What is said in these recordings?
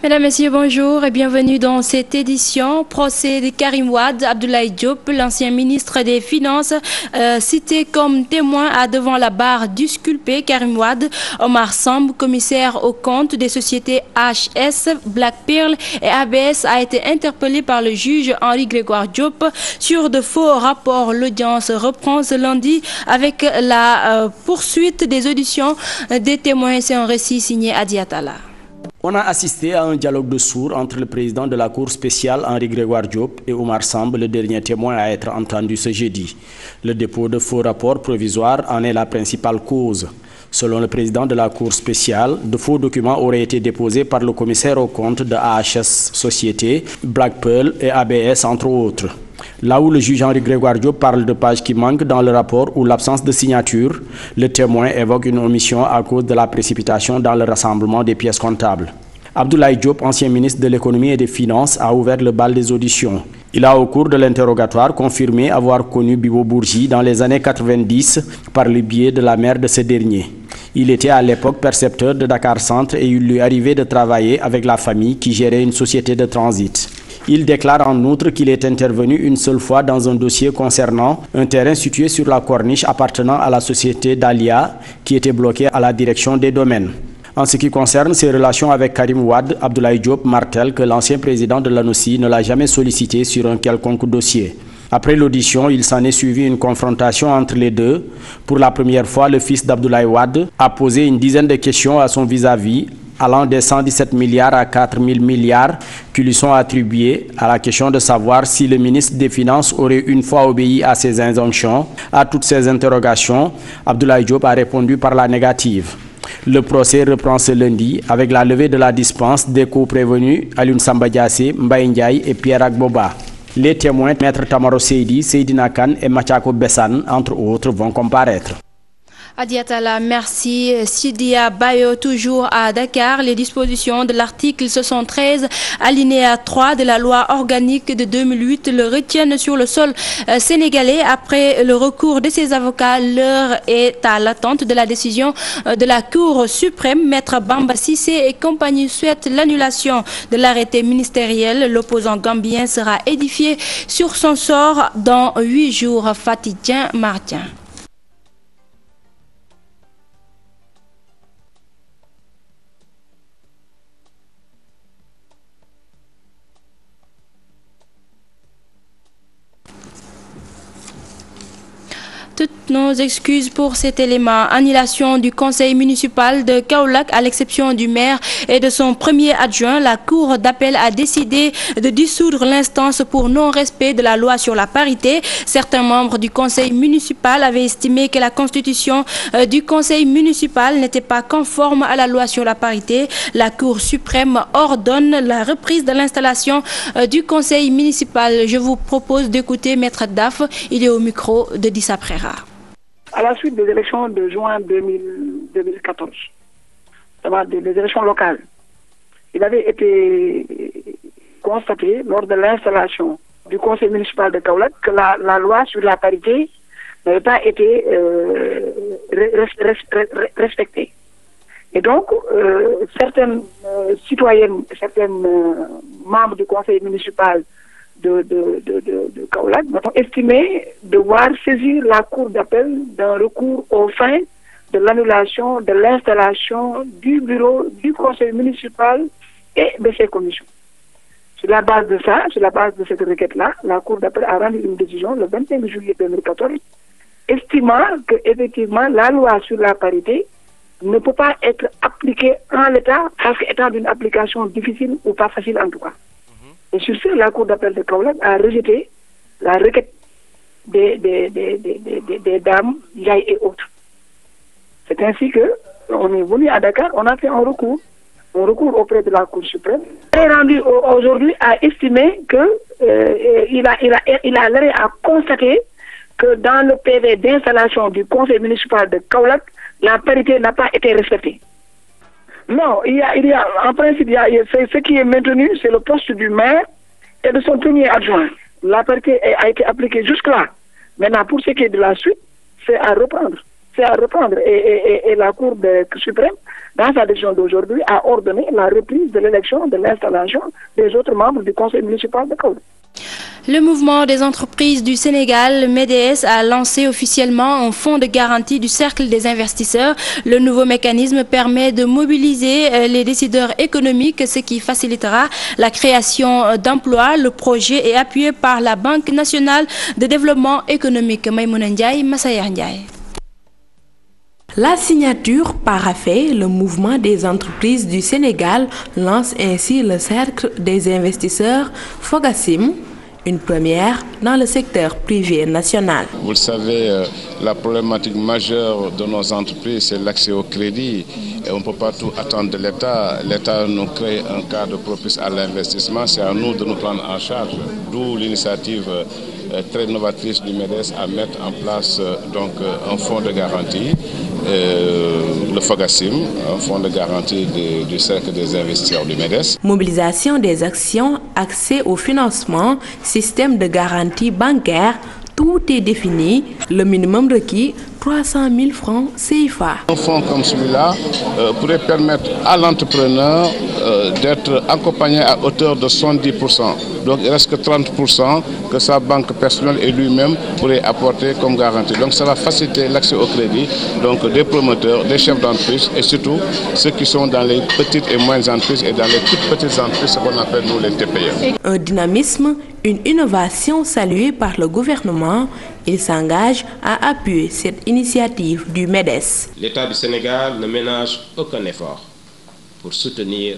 Mesdames, Messieurs, bonjour et bienvenue dans cette édition. Procès de Karim Wade, Abdoulaye Diop, l'ancien ministre des Finances, cité comme témoin devant la barre disculpé. Karim Wade, Omar Samb, commissaire aux comptes des sociétés HS, Black Pearl et ABS, a été interpellé par le juge Henri-Grégoire Diop sur de faux rapports. L'audience reprend ce lundi avec la poursuite des auditions des témoins. C'est un récit signé Adi Atala. On a assisté à un dialogue de sourds entre le président de la Cour spéciale Henri-Grégoire Diop et Omar Samb, le dernier témoin à être entendu ce jeudi. Le dépôt de faux rapports provisoires en est la principale cause. Selon le président de la Cour spéciale, de faux documents auraient été déposés par le commissaire aux comptes de AHS Société, Black Pearl et ABS entre autres. Là où le juge Henri-Grégoire Diop parle de pages qui manquent dans le rapport ou l'absence de signature, le témoin évoque une omission à cause de la précipitation dans le rassemblement des pièces comptables. Abdoulaye Diop, ancien ministre de l'économie et des finances, a ouvert le bal des auditions. Il a au cours de l'interrogatoire confirmé avoir connu Bibo Bourgi dans les années 90 par le biais de la mère de ce dernier. Il était à l'époque percepteur de Dakar Centre et il lui arrivait de travailler avec la famille qui gérait une société de transit. Il déclare en outre qu'il est intervenu une seule fois dans un dossier concernant un terrain situé sur la corniche appartenant à la société Dalia qui était bloqué à la direction des domaines. En ce qui concerne ses relations avec Karim Wade, Abdoulaye Diop martèle que l'ancien président de l'ANOCI ne l'a jamais sollicité sur un quelconque dossier. Après l'audition, il s'en est suivi une confrontation entre les deux. Pour la première fois, le fils d'Abdoulaye Wade a posé une dizaine de questions à son vis-à-vis, allant des 117 milliards à 4 000 milliards qui lui sont attribués, à la question de savoir si le ministre des Finances aurait une fois obéi à ses injonctions. À toutes ces interrogations, Abdoulaye Diop a répondu par la négative. Le procès reprend ce lundi avec la levée de la dispense des co-prévenus Alioune Samba Diassé, Mbaye Ndiaye et Pierre Agboba. Les témoins, Maître Tamaro Seydi, Seydina Kane et Mathiako Bessan, entre autres, vont comparaître. Adiatala, merci. Sidia Bayo, toujours à Dakar. Les dispositions de l'article 73, alinéa 3 de la loi organique de 2008 le retiennent sur le sol sénégalais. Après le recours de ses avocats, l'heure est à l'attente de la décision de la Cour suprême. Maître Bamba Sissé et compagnie souhaitent l'annulation de l'arrêté ministériel. L'opposant gambien sera édifié sur son sort dans 8 jours. Fatidien Martien. Toutes nos excuses pour cet élément. Annulation du conseil municipal de Kaolack à l'exception du maire et de son premier adjoint. La cour d'appel a décidé de dissoudre l'instance pour non-respect de la loi sur la parité. Certains membres du conseil municipal avaient estimé que la constitution du conseil municipal n'était pas conforme à la loi sur la parité. La Cour suprême ordonne la reprise de l'installation du conseil municipal. Je vous propose d'écouter Maître Daf. Il est au micro de Dissa Prera. À la suite des élections de juin 2014, des élections locales, il avait été constaté lors de l'installation du conseil municipal de Kaolack que la loi sur la parité n'avait pas été respectée. Et donc, certaines citoyennes, certaines membres du conseil municipal de Kaolack ont estimé devoir saisir la cour d'appel d'un recours aux fins de l'annulation de l'installation du bureau du conseil municipal et de ses commissions. Sur la base de ça, sur la base de cette requête-là, la cour d'appel a rendu une décision le 25 juillet 2014 estimant que effectivement la loi sur la parité ne peut pas être appliquée en l'état parce qu'étant d'une application difficile ou pas facile en tout cas. Et sur ce, la Cour d'appel de Kaolack a rejeté la requête des dames, Yaï et autres. C'est ainsi que on est venu à Dakar, on a fait un recours auprès de la Cour suprême. Et rendu aujourd'hui a estimé que il a l'air à constater que dans le PV d'installation du conseil municipal de Kaolack, la parité n'a pas été respectée. Non, en principe, ce qui est maintenu, c'est le poste du maire et de son premier adjoint. La parité a été appliquée jusque-là. Maintenant, pour ce qui est de la suite, c'est à reprendre. c'est à reprendre. Et la Cour suprême, dans sa décision d'aujourd'hui, a ordonné la reprise de l'élection, de l'installation des autres membres du conseil municipal de Kaolack. Le mouvement des entreprises du Sénégal, MEDES, a lancé officiellement un fonds de garantie du cercle des investisseurs. Le nouveau mécanisme permet de mobiliser les décideurs économiques, ce qui facilitera la création d'emplois. Le projet est appuyé par la Banque nationale de développement économique. Maïmouna Ndiaye, Massaya Ndiaye. La signature paraphée, le mouvement des entreprises du Sénégal lance ainsi le cercle des investisseurs Fogassim, une première dans le secteur privé national. Vous le savez, la problématique majeure de nos entreprises, c'est l'accès au crédit. Et on ne peut pas tout attendre de l'État. L'État nous crée un cadre propice à l'investissement. C'est à nous de nous prendre en charge. D'où l'initiative très novatrice du MEDES à mettre en place un fonds de garantie, le Fogassim, un fonds de garantie du cercle des investisseurs du MEDES. Mobilisation des actions, accès au financement, système de garantie bancaire, tout est défini. Le minimum requis, 300 000 francs CFA. Un fonds comme celui-là pourrait permettre à l'entrepreneur d'être accompagné à hauteur de 70%. Donc il reste que 30% que sa banque personnelle et lui-même pourraient apporter comme garantie. Donc ça va faciliter l'accès au crédit des promoteurs, des chefs d'entreprise et surtout ceux qui sont dans les petites et moyennes entreprises et dans les toutes petites entreprises, ce qu'on appelle nous les TPE. Un dynamisme, une innovation saluée par le gouvernement. Il s'engage à appuyer cette initiative du MEDES. L'État du Sénégal ne ménage aucun effort pour soutenir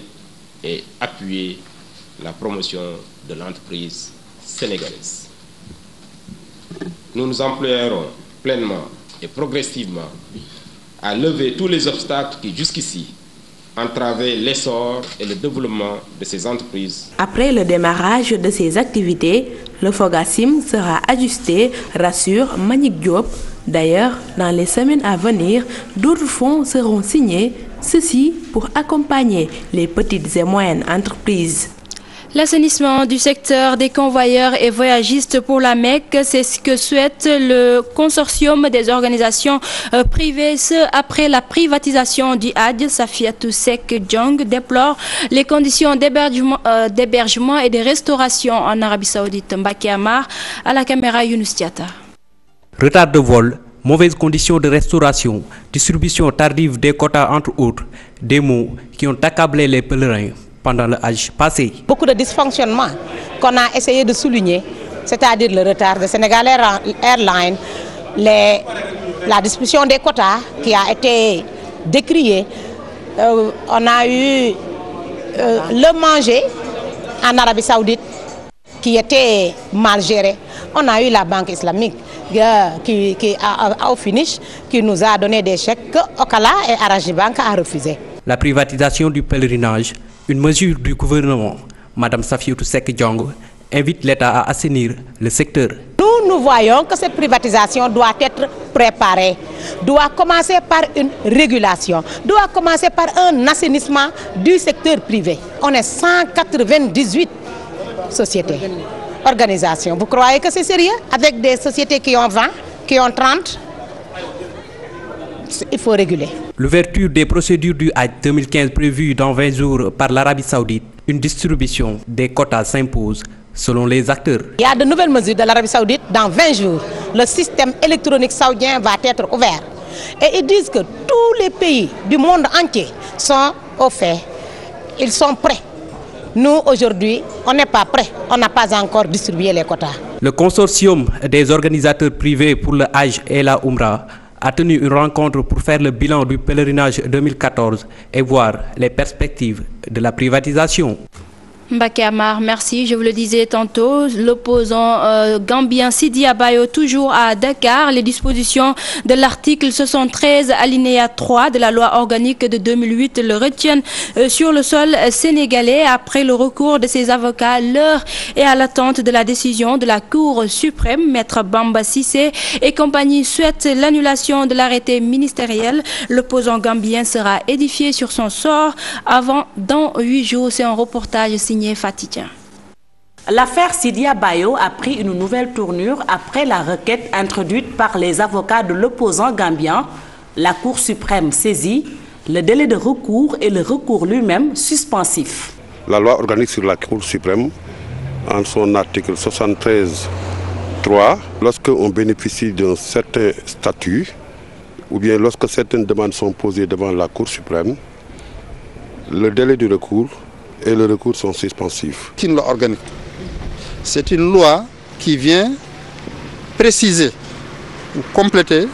et appuyer la promotion de l'entreprise sénégalaise. Nous nous emploierons pleinement et progressivement à lever tous les obstacles qui jusqu'ici entravaient l'essor et le développement de ces entreprises. Après le démarrage de ces activités, le Fogassim sera ajusté, rassure Manik Diop. D'ailleurs, dans les semaines à venir, d'autres fonds seront signés, ceci pour accompagner les petites et moyennes entreprises. L'assainissement du secteur des convoyeurs et voyagistes pour la Mecque, c'est ce que souhaite le consortium des organisations privées. Ce après la privatisation du Hadj. Safiatou Sek Djong déplore les conditions d'hébergement et de restauration en Arabie Saoudite. Mbaké Amar à la caméra Younous Diatta. Retard de vol, mauvaises conditions de restauration, distribution tardive des quotas entre autres, des mots qui ont accablé les pèlerins pendant le Hajj passé. Beaucoup de dysfonctionnements qu'on a essayé de souligner, c'est-à-dire le retard de Sénégal Airlines, la distribution des quotas qui a été décriée. On a eu le manger en Arabie Saoudite qui était mal géré. On a eu la Banque islamique qui au finish, qui nous a donné des chèques que Okala et Arajibank a refusé. La privatisation du pèlerinage, une mesure du gouvernement. Madame Safiatou Sek Djong invite l'État à assainir le secteur. Nous voyons que cette privatisation doit être préparée, doit commencer par une régulation, doit commencer par un assainissement du secteur privé. On est 198 sociétés, organisations. Vous croyez que c'est sérieux? Avec des sociétés qui ont 20, qui ont 30, il faut réguler. L'ouverture des procédures du Hajj 2015 prévue dans 20 jours par l'Arabie Saoudite, une distribution des quotas s'impose selon les acteurs. Il y a de nouvelles mesures de l'Arabie Saoudite dans 20 jours. Le système électronique saoudien va être ouvert. Et ils disent que tous les pays du monde entier sont au fait. Ils sont prêts. Nous, aujourd'hui, on n'est pas prêts. On n'a pas encore distribué les quotas. Le consortium des organisateurs privés pour le Hajj et la Umrah a tenu une rencontre pour faire le bilan du pèlerinage 2014 et voir les perspectives de la privatisation. Mbaké Amar, merci. Je vous le disais tantôt, l'opposant gambien Sidi Abayo, toujours à Dakar. Les dispositions de l'article 73 alinéa 3 de la loi organique de 2008 le retiennent sur le sol sénégalais. Après le recours de ses avocats, l'heure est à l'attente de la décision de la Cour suprême. Maître Bamba Sissé et compagnie souhaitent l'annulation de l'arrêté ministériel. L'opposant gambien sera édifié sur son sort dans 8 jours. C'est un reportage signé Fatidien. L'affaire Sidia Bayo a pris une nouvelle tournure après la requête introduite par les avocats de l'opposant gambien. La Cour suprême saisit le délai de recours et le recours lui-même suspensif. La loi organique sur la Cour suprême, en son article 73.3, lorsque on bénéficie d'un certain statut, ou bien lorsque certaines demandes sont posées devant la Cour suprême, le délai du recours et le recours sont suspensifs. C'est une loi organique. C'est une loi qui vient préciser ou compléter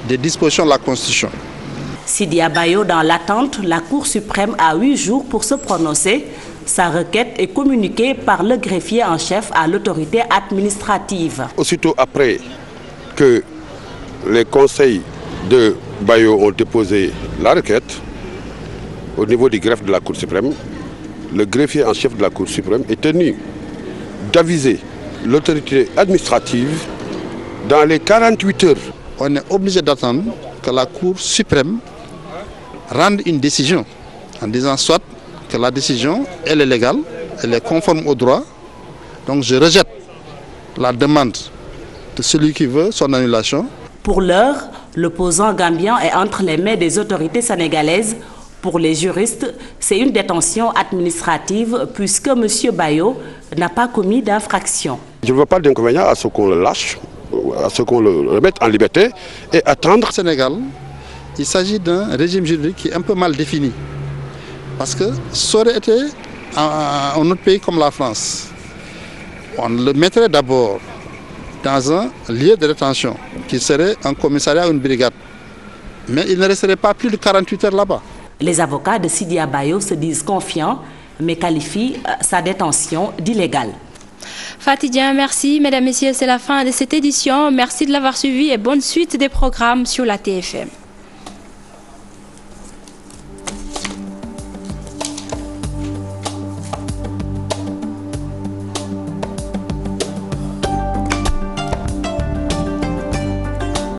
des dispositions de la Constitution. Sidia Bayo dans l'attente, la Cour suprême a 8 jours pour se prononcer. Sa requête est communiquée par le greffier en chef à l'autorité administrative. Aussitôt après que les conseils de Bayo ont déposé la requête, au niveau du greffe de la Cour suprême, le greffier en chef de la Cour suprême est tenu d'aviser l'autorité administrative dans les 48 heures. On est obligé d'attendre que la Cour suprême rende une décision en disant soit que la décision elle est légale, elle est conforme au droit, donc je rejette la demande de celui qui veut son annulation. Pour l'heure, l'opposant gambien est entre les mains des autorités sénégalaises. Pour les juristes, c'est une détention administrative puisque M. Bayo n'a pas commis d'infraction. Je ne vois pas d'inconvénient à ce qu'on le lâche, à ce qu'on le remette en liberté et attendre. Au Sénégal, il s'agit d'un régime juridique qui est un peu mal défini. Parce que ça aurait été un autre pays comme la France. On le mettrait d'abord dans un lieu de détention qui serait un commissariat ou une brigade. Mais il ne resterait pas plus de 48 heures là-bas. Les avocats de Sidia Bayo se disent confiants, mais qualifient sa détention d'illégale. Fatidien, merci. Mesdames, Messieurs, c'est la fin de cette édition. Merci de l'avoir suivi et bonne suite des programmes sur la TFM.